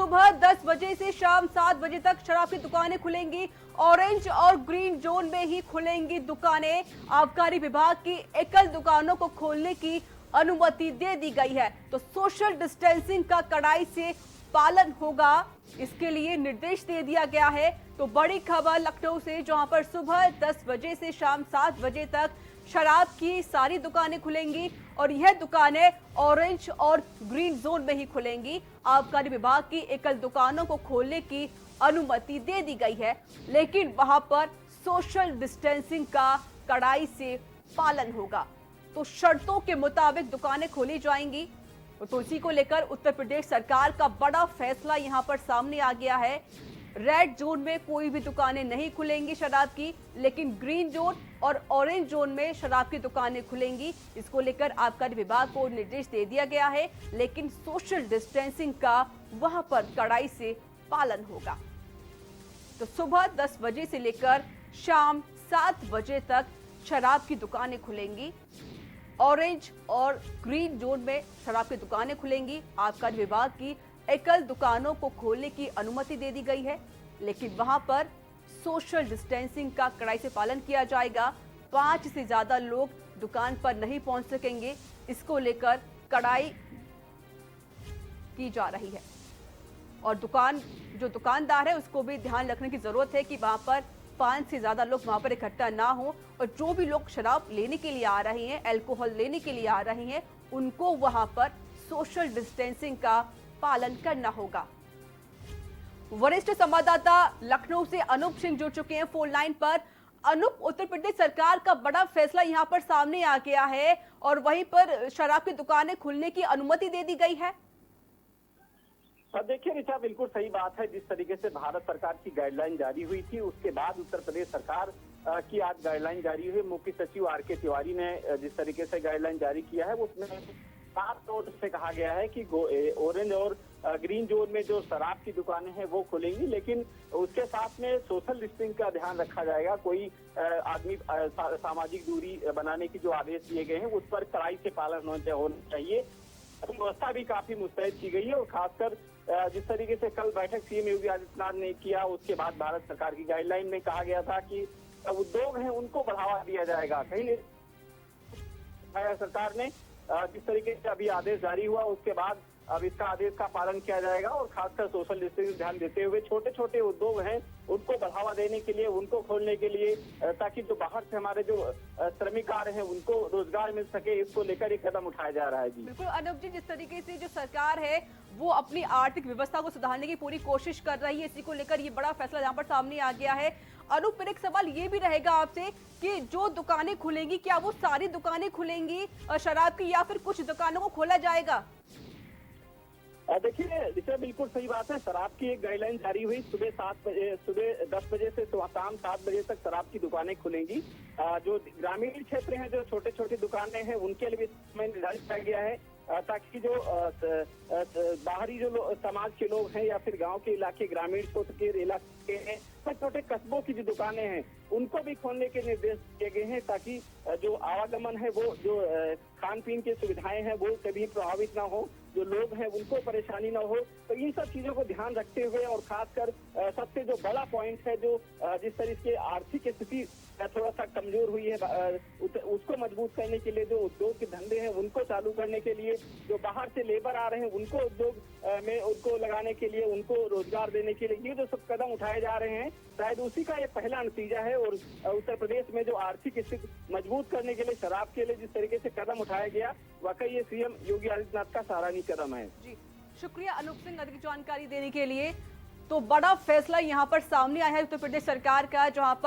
सुबह 10 बजे से शाम 7 बजे तक शराब की दुकानें खुलेंगी। ऑरेंज और ग्रीन जोन में ही खुलेंगी दुकानें। आबकारी विभाग की एकल दुकानों को खोलने की अनुमति दे दी गई है। तो सोशल डिस्टेंसिंग का कड़ाई से पालन होगा, इसके लिए निर्देश दे दिया गया है। तो बड़ी खबर लखनऊ से, जहां पर सुबह 10 बजे से शाम 7 बजे तक शराब की सारी दुकानें खुलेंगी और यह दुकानें ऑरेंज और ग्रीन जोन में ही खुलेंगी। आबकारी विभाग की एकल दुकानों को खोलने की अनुमति दे दी गई है, लेकिन वहां पर सोशल डिस्टेंसिंग का कड़ाई से पालन होगा। तो शर्तों के मुताबिक दुकानें खोली जाएंगी। तो इसी को लेकर उत्तर प्रदेश सरकार का बड़ा फैसला यहां पर सामने आ गया है। रेड जोन में कोई भी दुकानें नहीं खुलेंगी शराब की, लेकिन ग्रीन जोन और ऑरेंज जोन में शराब की दुकानें खुलेंगी। इसको लेकर आबकारी विभाग को निर्देश दे दिया गया है, लेकिन सोशल डिस्टेंसिंग का वहां पर कड़ाई से पालन होगा। तो सुबह 10 बजे से लेकर शाम 7 बजे तक शराब की दुकानें खुलेंगी। ऑरेंज और ग्रीन जोन में शराब की दुकानें खुलेंगी। आबकारी विभाग की एकल दुकानों को खोलने की अनुमति दे दी गई है, लेकिन वहां पर सोशल डिस्टेंसिंग का कड़ाई से पालन किया जाएगा। 5 से ज्यादा लोग दुकान पर नहीं पहुंच सकेंगे। इसको लेकर कड़ाई की जा रही है और जो दुकानदार है उसको भी ध्यान रखने की जरूरत है कि वहां पर 5 से ज्यादा लोग वहां पर इकट्ठा ना हो और जो भी लोग शराब लेने के लिए आ रहे हैं, अल्कोहल लेने के लिए आ रहे हैं, उनको वहां पर सोशल डिस्टेंसिंग का पालन करना होगा। वरिष्ठ संवाददाता लखनऊ से अनूप सिंह जुड़ चुके हैं फोन लाइन पर। अनूप, उत्तर प्रदेश सरकार का बड़ा फैसला यहां पर सामने आ गया है और वहीं पर शराब की दुकानें खुलने की अनुमति दे दी गई है। देखिए ऋचा, बिल्कुल सही बात है। जिस तरीके से भारत सरकार की गाइडलाइन जारी हुई थी, उसके बाद उत्तर प्रदेश सरकार की आज गाइडलाइन जारी हुई। मुख्य सचिव आर.के. तिवारी ने जिस तरीके से गाइडलाइन जारी किया है, उसमें साफ तौर से कहा गया है कि ऑरेंज और ग्रीन जोन में जो शराब की दुकानें हैं वो खुलेंगी, लेकिन उसके साथ में सोशल डिस्टेंसिंग का ध्यान रखा जाएगा। कोई आदमी सामाजिक दूरी बनाने की जो आदेश दिए गए हैं उस पर कड़ाई से पालन होना चाहिए। व्यवस्था भी काफी मुस्तैद की गई है और खासकर जिस तरीके से कल बैठक सीएम योगी आदित्यनाथ ने किया, उसके बाद भारत सरकार की गाइडलाइन में कहा गया था कि उद्योग हैं उनको बढ़ावा दिया जाएगा। कहीं सरकार ने जिस तरीके से अभी आदेश जारी हुआ, उसके बाद अब इसका आदेश का पालन किया जाएगा और खासकर सोशल डिस्टेंसिंग ध्यान देते हुए छोटे छोटे उद्योग हैं उनको बढ़ावा देने के लिए, उनको खोलने के लिए, ताकि जो बाहर से हमारे जो श्रमिक आ रहे हैं उनको रोजगार मिल सके, इसको लेकर एक कदम उठाया जा रहा है। जी बिल्कुल अनूप जी, जिस तरीके से जो सरकार है वो अपनी आर्थिक व्यवस्था को सुधारने की पूरी कोशिश कर रही है, इसी को लेकर ये बड़ा फैसला यहाँ पर सामने आ गया है। अनूप, एक सवाल ये भी रहेगा आपसे कि जो दुकानें खुलेंगी, क्या वो सारी दुकानें खुलेंगी शराब की या फिर कुछ दुकानों को खोला जाएगा? देखिए रिचा, बिल्कुल सही बात है। शराब की एक गाइडलाइन जारी हुई, सुबह 10 बजे से शाम 7 बजे तक शराब की दुकानें खुलेंगी। जो ग्रामीण क्षेत्र हैं, जो छोटे छोटे दुकानें हैं, उनके लिए भी निर्धारित किया गया है ताकि जो बाहरी जो समाज के लोग हैं या फिर गांव के इलाके, ग्रामीण क्षेत्र के इलाके हैं, छोटे छोटे कस्बों की जो दुकानें हैं उनको भी खोलने के निर्देश दिए गए हैं, ताकि जो आवागमन है, वो जो खान पीन की सुविधाएं हैं वो कभी प्रभावित ना हो, जो लोग हैं उनको परेशानी ना हो। तो इन सब चीजों को ध्यान रखते हुए और खासकर सबसे जो बड़ा पॉइंट है, जो जिस तरीके से आर्थिक स्थिति थोड़ा सा कमजोर हुई है, उसको मजबूत करने के लिए, जो उद्योग के धंधे हैं उनको चालू करने के लिए, जो बाहर से लेबर आ रहे हैं उनको उद्योग में उनको लगाने के लिए, उनको रोजगार देने के लिए, ये जो सब कदम उठाए जा रहे हैं, शायद उसी का ये पहला नतीजा है। और उत्तर प्रदेश में जो आर्थिक स्थिति मजबूत करने के लिए, शराब के लिए जिस तरीके से कदम उठाया गया, वाकई ये सीएम योगी आदित्यनाथ का सराहनीय कदम है। जी शुक्रिया अनूप सिंह, अधिक जानकारी देने के लिए। तो बड़ा फैसला यहाँ पर सामने आया है उत्तर प्रदेश सरकार का, जहाँ पर